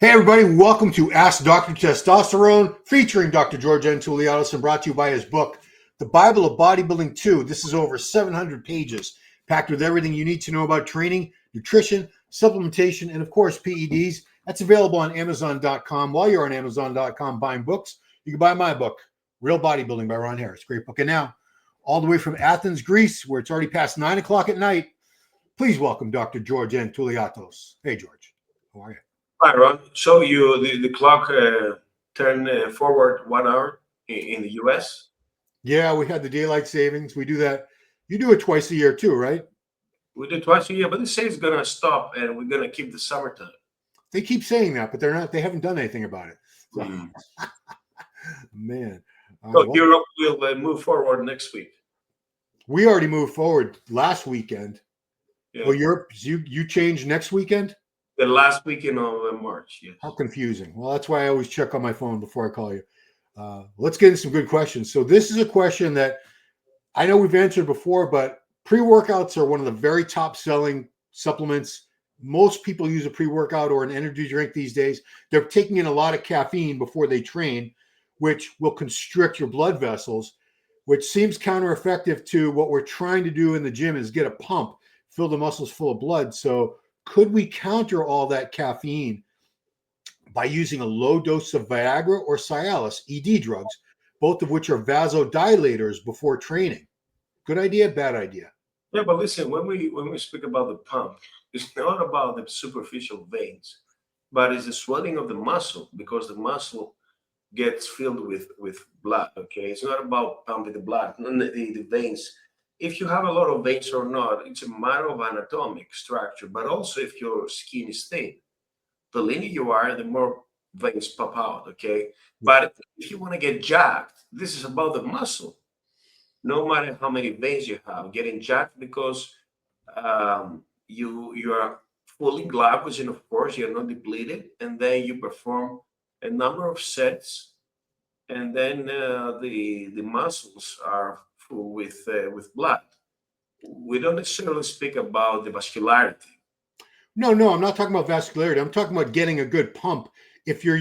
Hey everybody, welcome to Ask Dr. Testosterone, featuring Dr. George N. Touliatos and brought to you by his book, The Bible of Bodybuilding 2. This is over 700 pages, packed with everything you need to know about training, nutrition, supplementation, and of course, PEDs. That's available on Amazon.com. While you're on Amazon.com buying books, you can buy my book, Real Bodybuilding by Ron Harris. Great book. And now, all the way from Athens, Greece, where it's already past 9 o'clock at night, please welcome Dr. George N. Touliatos. Hey, George. How are you? Hi, Ron. So the clock turned forward 1 hour in the U.S.? Yeah, we had the daylight savings. We do that. You do it twice a year too, right? We do twice a year, but they say it's going to stop and we're going to keep the summertime. They keep saying that, but they're not. They haven't done anything about it. So, man. So Europe will move forward next week. We already moved forward last weekend. Yeah. Well, Europe, you change next weekend? The last weekend of March, yes. How confusing. Well, that's why I always check on my phone before I call you. Let's get into some good questions. So this is a question that I know we've answered before, but pre-workouts are one of the very top selling supplements. Most people use a pre-workout or an energy drink these days. They're taking in a lot of caffeine before they train, which will constrict your blood vessels, which seems counter-effective to what we're trying to do in the gym is get a pump, fill the muscles full of blood. So could we counter all that caffeine by using a low dose of Viagra or Cialis, ED drugs, both of which are vasodilators before training? Good idea, bad idea? Yeah, but listen, when we speak about the pump, it's not about the superficial veins, but it's the swelling of the muscle because the muscle gets filled with blood. Okay, it's not about pumping the blood, the veins. If you have a lot of veins or not, it's a matter of anatomic structure, but also if your skin is thin. The leaner you are, the more veins pop out, okay? But if you want to get jacked, this is about the muscle. No matter how many veins you have, getting jacked because you are fully glycogen, of course, you're not depleted, and then you perform a number of sets, and then the muscles are full with blood. We don't necessarily speak about the vascularity. No, I'm not talking about vascularity. I'm talking about getting a good pump. If you're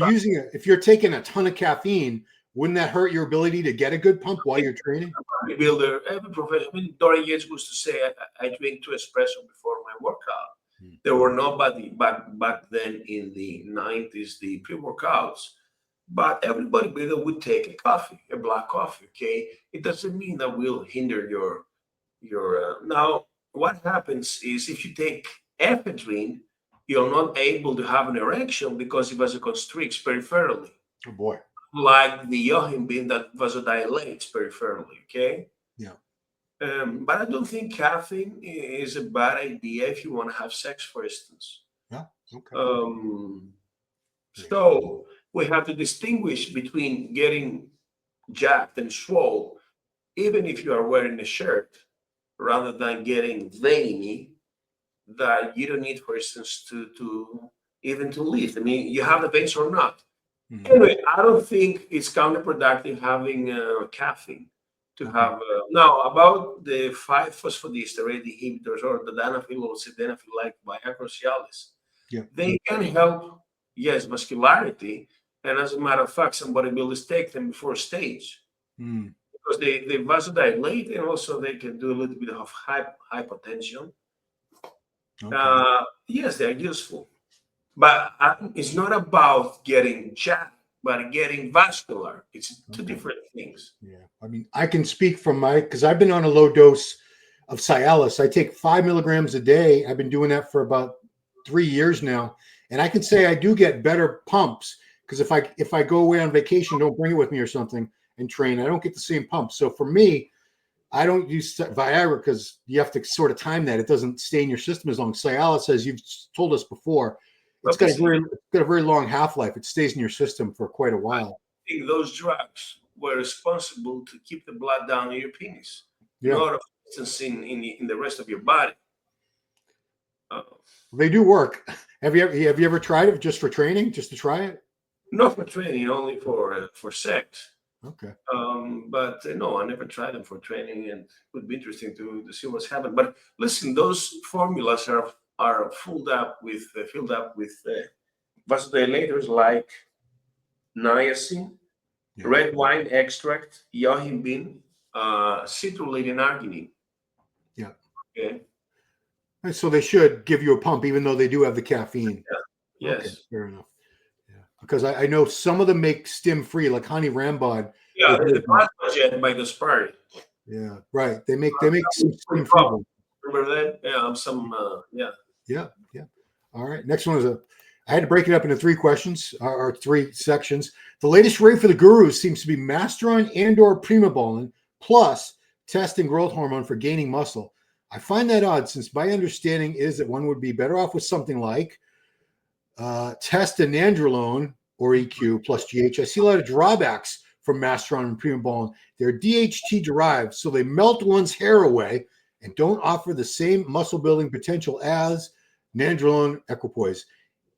if you're taking a ton of caffeine, wouldn't that hurt your ability to get a good pump while you're training? Bodybuilder, every professional. I mean, Dorian Yates used to say, I drink 2 espresso before my workout. There were nobody back then in the 90s, the pre-workouts. But every bodybuilder would take a coffee, a black coffee, okay? It doesn't mean that will hinder your now, what happens is if you take ephedrine, you're not able to have an erection because it vasoconstricts peripherally. Oh boy. Like the yohimbine that vasodilates peripherally, okay? Yeah. But I don't think caffeine is a bad idea if you want to have sex, for instance. Yeah. Okay. So we have to distinguish between getting jacked and swole, even if you are wearing a shirt, rather than getting veiny that you don't need, for instance, to even to lift. I mean, you have the veins or not. Anyway, I don't think it's counterproductive having caffeine to have. Now, about the 5-phosphodiesterase inhibitors or the danafil or sildenafil like Viagra, Cialis, they can help, yes, muscularity. And as a matter of fact, some bodybuilders take them before stage. Because they vasodilate and also they can do a little bit of hypotension. Yes, they're useful. But it's not about getting jacked, but getting vascular. It's two different things. Yeah. I mean, I can speak from because I've been on a low dose of Cialis. I take 5 milligrams a day. I've been doing that for about 3 years now. And I can say I do get better pumps because if I go away on vacation, don't bring it with me or something and train, I don't get the same pump. So for me, I don't use Viagra because you have to sort of time that. It doesn't stay in your system as long. Cialis, as you've told us before, it's got a very long half-life. It stays in your system for quite a while. I think those drugs were responsible to keep the blood down in your penis, not of instance in the rest of your body. They do work. Have you ever tried it just for training, just to try it? Not for training, only for sex. Okay. But no, I never tried them for training, and it would be interesting to see what's happened. But listen, those formulas are filled up with vasodilators like niacin, Yeah. red wine extract, yohimbine, citrulline, and arginine. Yeah. Okay. And so they should give you a pump, even though they do have the caffeine. Yes. Okay, fair enough. Yeah, because I know some of them make stim free, like honey Rambod. Yeah, there's the plasma jet by the Spari. Yeah, right. They make some stim free. Remember that? Yeah, Yeah. All right. Next one is I had to break it up into three questions or three sections. The latest rave for the gurus seems to be Masteron and/or Primo plus test and growth hormone for gaining muscle. I find that odd, since my understanding is that one would be better off with something like Test Nandrolone or EQ plus GH. I see a lot of drawbacks from Mastron and Primo. They're DHT derived, so they melt one's hair away and don't offer the same muscle building potential as Nandrolone equipoise.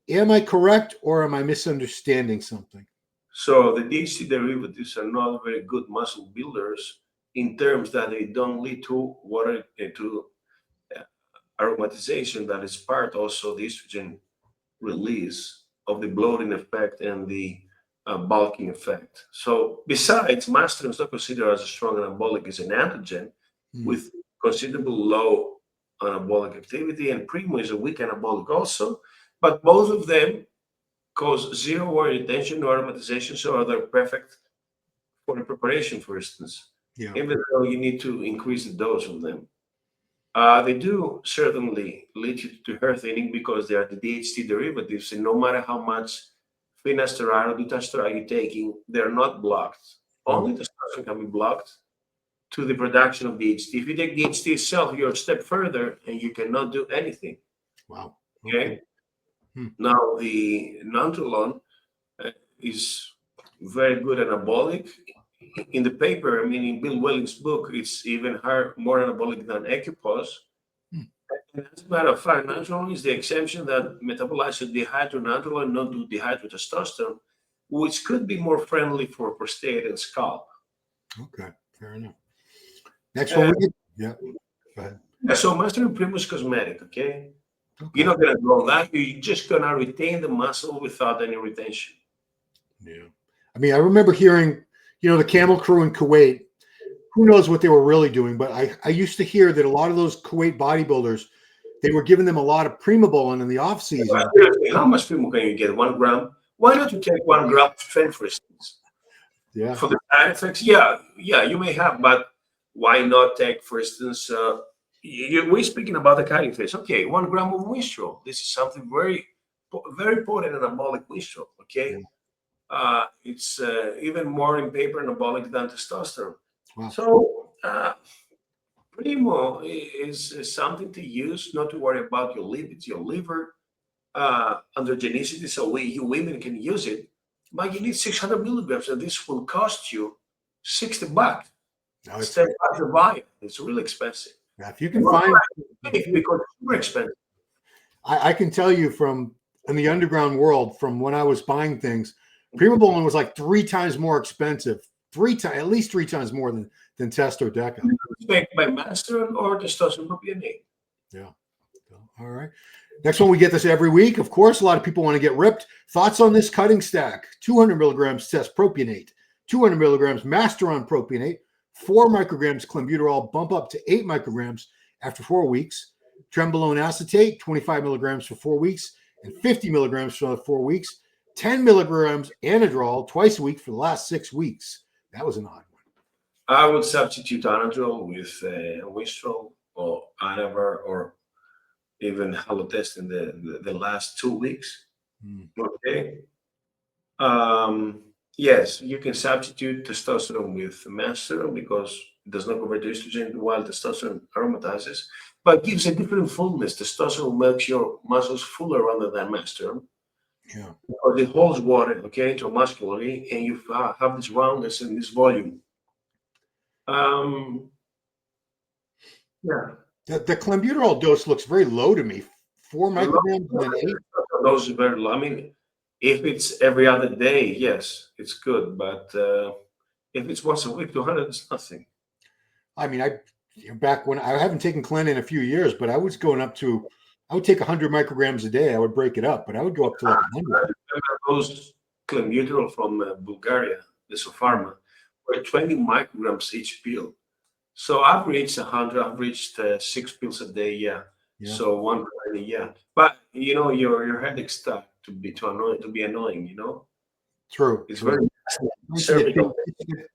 Am I correct, or am I misunderstanding something? So the DHT derivatives are not very good muscle builders in terms that they don't lead to aromatization, that is part also the estrogen release of the bloating effect and the bulking effect. So besides, Masteron is not considered as a strong anabolic as an androgen with considerable low anabolic activity, and Primo is a weak anabolic also, but both of them cause zero water retention, no aromatization, so they're perfect for the preparation, for instance, even though you need to increase the dose of them. They do certainly lead you to hair thinning because they are the DHT derivatives, and no matter how much finasteride or dutasteride you're taking, they're not blocked. Only testosterone can be blocked to the production of DHT. If you take DHT itself, you're a step further and you cannot do anything. Wow. Okay. Now, the nandrolone is very good anabolic. In the paper, I mean, in Bill Welling's book, it's even more anabolic than Equipose. And as a matter of fact, nandrolone is the exemption that metabolizes dihydronandrolone and not do dihydrotestosterone, which could be more friendly for prostate and scalp. Okay, fair enough. Next one, go ahead. Yeah, so Masteron Primo is cosmetic, okay? You're not going to grow that. You're just going to retain the muscle without any retention. Yeah. I mean, I remember hearing, the Camel Crew in Kuwait, who knows what they were really doing, but I used to hear that a lot of those Kuwait bodybuilders, they were giving them a lot of Primobolan in the off season. How much Primo can you get? 1 gram? Why not you take 1 gram of tren, for instance? Yeah. For the side effects, yeah, you may have, but why not take, for instance, we're speaking about the cardio phase. Okay, 1 gram of minstrel. This is something very, very potent anabolic minstrel. Okay, it's even more in paper anabolic than testosterone. Wow. So Primo is something to use, not to worry about your lipids, your liver, androgenicity. So you women can use it, but you need 600 milligrams, and this will cost you $60. No, it's the vial. It's really expensive. Yeah, if you can find, because it's super expensive. I can tell you from in the underground world, from when I was buying things, Primobolan was like 3 times more expensive, at least 3 times more than Testo Deca. Made by Masteron or testosterone propionate. Yeah. All right. Next one, we get this every week. Of course, a lot of people want to get ripped. Thoughts on this cutting stack? 200 milligrams test propionate, 200 milligrams Masteron propionate, 4 micrograms clenbuterol, bump up to 8 micrograms after 4 weeks. Trenbolone acetate, 25 milligrams for 4 weeks, and 50 milligrams for 4 weeks. 10 milligrams anandrol twice a week for the last 6 weeks. That was an odd one. I would substitute anandrol with Winstrol or Anavar or even Halotest in the last 2 weeks. Okay. Yes, you can substitute testosterone with Masteron because it does not convert to estrogen while testosterone aromatizes, but gives a different fullness. Testosterone makes your muscles fuller rather than Masteron. Yeah. Because it holds water, okay, intramuscularly, and you have this roundness and this volume. Yeah. The clenbuterol dose looks very low to me. 4 micrograms and then 8. Those are very low. I mean, if it's every other day, yes, it's good. But if it's once a week, 200 is nothing. I mean, back when I haven't taken clen in a few years, but I was going up to I would take 100 micrograms a day. I would break it up, but I would go up to like 100. Those clenbuterol from Bulgaria, the Sopharma, were 20 micrograms each pill. So I've reached 100. I've reached 6 pills a day. Yeah. Yeah. So 120. Yeah. But you know, your headaches start to be annoying. You know. True. It's true. very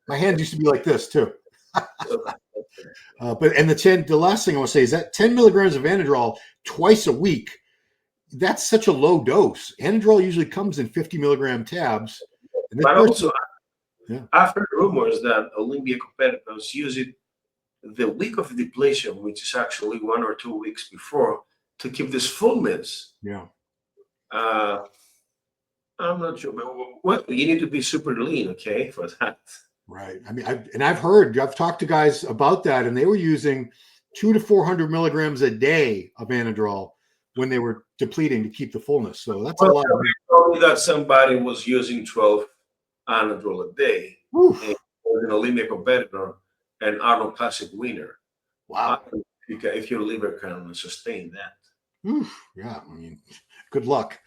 My hands used to be like this too. But the last thing I want to say is that 10 milligrams of anandrol twice a week. That's such a low dose. Anandrol usually comes in 50 milligram tabs. And but also, yeah. I've heard rumors that Olympia competitors use it the week of depletion, which is actually 1 or 2 weeks before, to keep this fullness. Yeah. I'm not sure, but well, you need to be super lean, okay, for that. Right. I mean, I've talked to guys about that, and they were using 200 to 400 milligrams a day of anandrol when they were depleting to keep the fullness. So that's a lot. Told me that somebody was using 12 anandrol a day, and was an Olympic competitor and Arnold Classic winner. Wow. If your liver can sustain that. Oof. Yeah. I mean, good luck.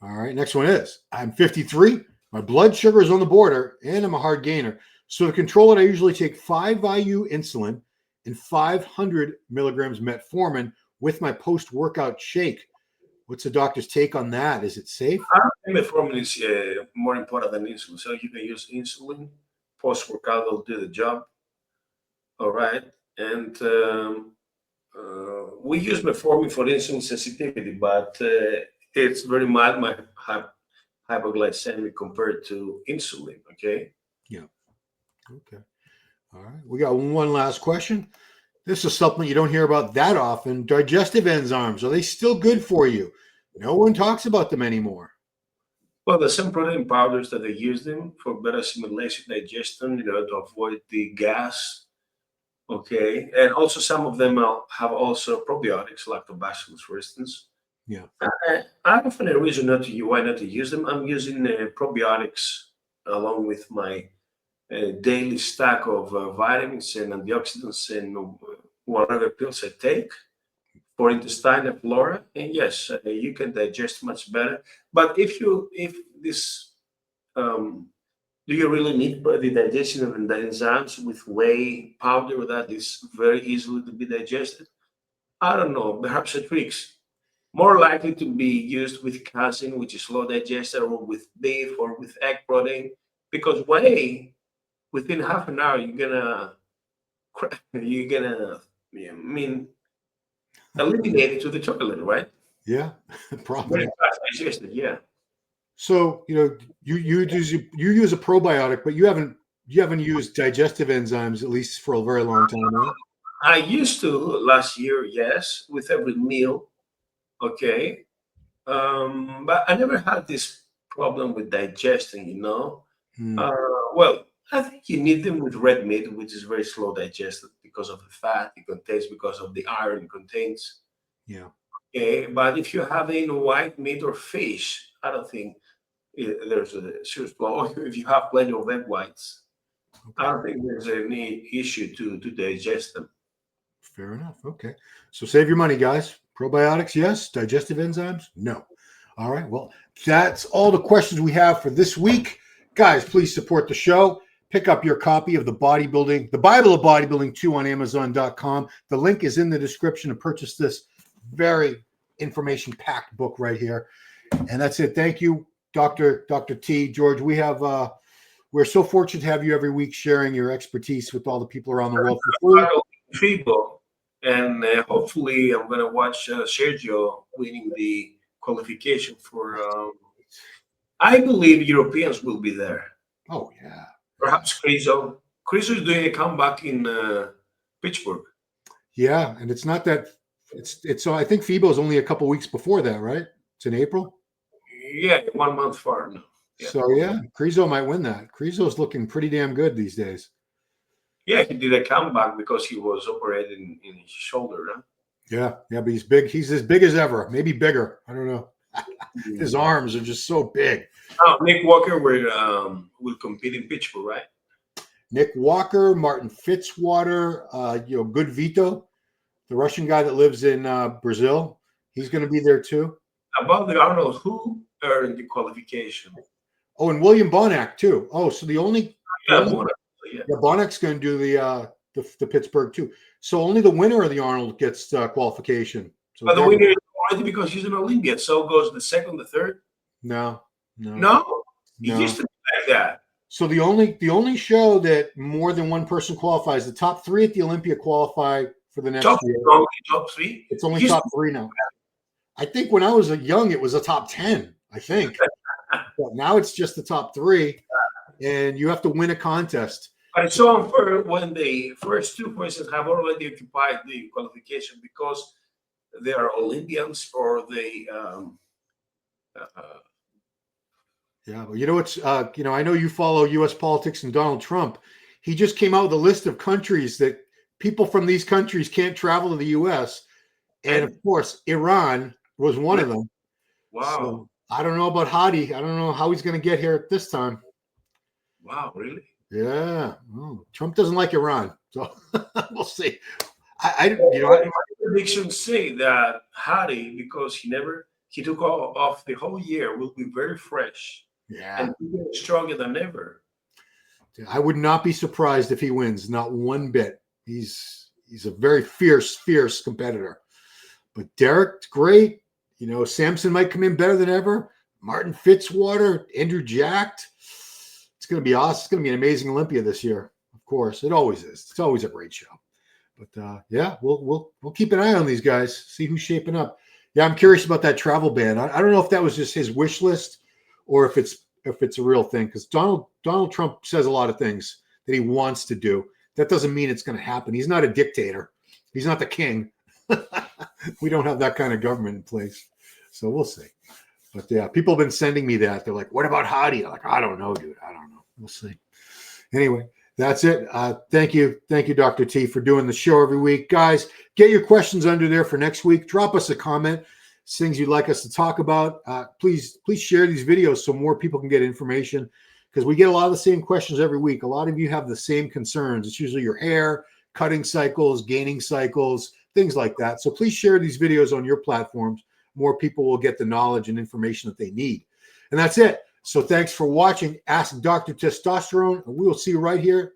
All right. Next one is I'm 53. My blood sugar is on the border, and I'm a hard gainer. So to control it, I usually take 5 IU insulin and 500 milligrams metformin with my post-workout shake. What's the doctor's take on that? Is it safe? I think metformin is more important than insulin. So you can use insulin. Post-workout will do the job. All right. And we use metformin for insulin sensitivity, but it's very mild, my hypoglycemic compared to insulin. Okay. Yeah. Okay. All right. We got one last question. This is something you don't hear about that often. Digestive enzymes, are they still good for you? No one talks about them anymore. Well, there's some protein powders that they use them for better assimilation, digestion, to avoid the gas. Okay. And also some of them have also probiotics, lactobacillus, for instance. Yeah. I don't find a reason why not to use them. I'm using probiotics along with my daily stack of vitamins and antioxidants and whatever pills I take for intestinal flora. And yes, you can digest much better. But if this, do you really need the digestion of the enzymes with whey powder that is very easily to be digested? I don't know. Perhaps a tricks. More likely to be used with casein, which is slow digester, or with beef or with egg protein, because whey, within half an hour, you're gonna eliminate it to the toilet, right? Yeah, probably. Very fast digested, yeah. So you use a probiotic, but you haven't used digestive enzymes at least for a very long time, right? I used to last year, yes, with every meal. Okay. But I never had this problem with digesting, Well, I think you need them with red meat, which is very slow digested because of the fat it contains, because of the iron it contains. Yeah. Okay. But if you're having white meat or fish, I don't think there's a serious problem. If you have plenty of egg whites, I don't think there's any issue to digest them. Fair enough. Okay. So save your money, guys. Probiotics, yes. Digestive enzymes, no. All right. Well, that's all the questions we have for this week. Guys, please support the show. Pick up your copy of the Bible of Bodybuilding 2 on Amazon.com. The link is in the description to purchase this very information-packed book right here. And that's it. Thank you, Dr. T. George. We're so fortunate to have you every week sharing your expertise with all the people around the world for free. And hopefully I'm going to watch Sergio winning the qualification for, I believe Europeans will be there. Oh, yeah. Perhaps Criso. Criso is doing a comeback in Pittsburgh. Yeah, and it's not that, so I think FIBO is only a couple weeks before that, right? It's in April? Yeah, 1 month far now. Yeah. So, yeah, Criso might win that. Criso's looking pretty damn good these days. Yeah, he did a comeback because he was operating in his shoulder. Huh? Yeah, but he's big. He's as big as ever, maybe bigger. I don't know. His arms are just so big. Oh, Nick Walker will compete in Pittsburgh, right? Nick Walker, Martin Fitzwater, Good Vito, the Russian guy that lives in Brazil. He's going to be there too. Above the Arnold, who earned the qualification? Oh, and William Bonac too. Oh, so the only Bonac's Bonac's going to do the Pittsburgh too. So only the winner of the Arnold gets qualification. So but the winner is already because he's an Olympian. So goes the second, the third. No. It used to be like that. So the only show that more than one person qualifies, the top 3 at the Olympia qualify for the next year. Top 3. It's only top 3 now. I think when I was young, it was a top 10. I think, but now it's just the top 3, and you have to win a contest. But it's so unfair when the first 2 persons have already occupied the qualification because they are Olympians or they. Yeah, but you know what's I know you follow U.S. politics and Donald Trump. He just came out with a list of countries that people from these countries can't travel to the U.S. And of course, Iran was one of them. Wow. So, I don't know about Hadi. I don't know how he's going to get here this time. Wow, really? Yeah. Oh, Trump doesn't like Iran. So we'll see. My predictions say that Hadi, because he took off the whole year, will be very fresh. Yeah. And stronger than ever. I would not be surprised if he wins, not one bit. He's a very fierce competitor. But Derek's great. Samson might come in better than ever. Martin Fitzwater, Andrew Jacked. It's going to be awesome. It's going to be an amazing Olympia this year. Of course, it always is. It's always a great show. But yeah, we'll keep an eye on these guys. See who's shaping up. Yeah, I'm curious about that travel ban. I don't know if that was just his wish list or if it's a real thing. Because Donald Trump says a lot of things that he wants to do. That doesn't mean it's going to happen. He's not a dictator. He's not the king. We don't have that kind of government in place. So we'll see. But yeah, people have been sending me that. They're like, what about Hadi? I'm like, I don't know, dude. I don't know. We'll see. Anyway, that's it. Thank you, Dr. T, for doing the show every week. Guys, get your questions under there for next week. Drop us a comment. Things you'd like us to talk about. Please share these videos so more people can get information, because we get a lot of the same questions every week. A lot of you have the same concerns. It's usually your hair, cutting cycles, gaining cycles, things like that. So please share these videos on your platforms. More people will get the knowledge and information that they need. And that's it. So thanks for watching Ask Dr. Testosterone. And we will see you right here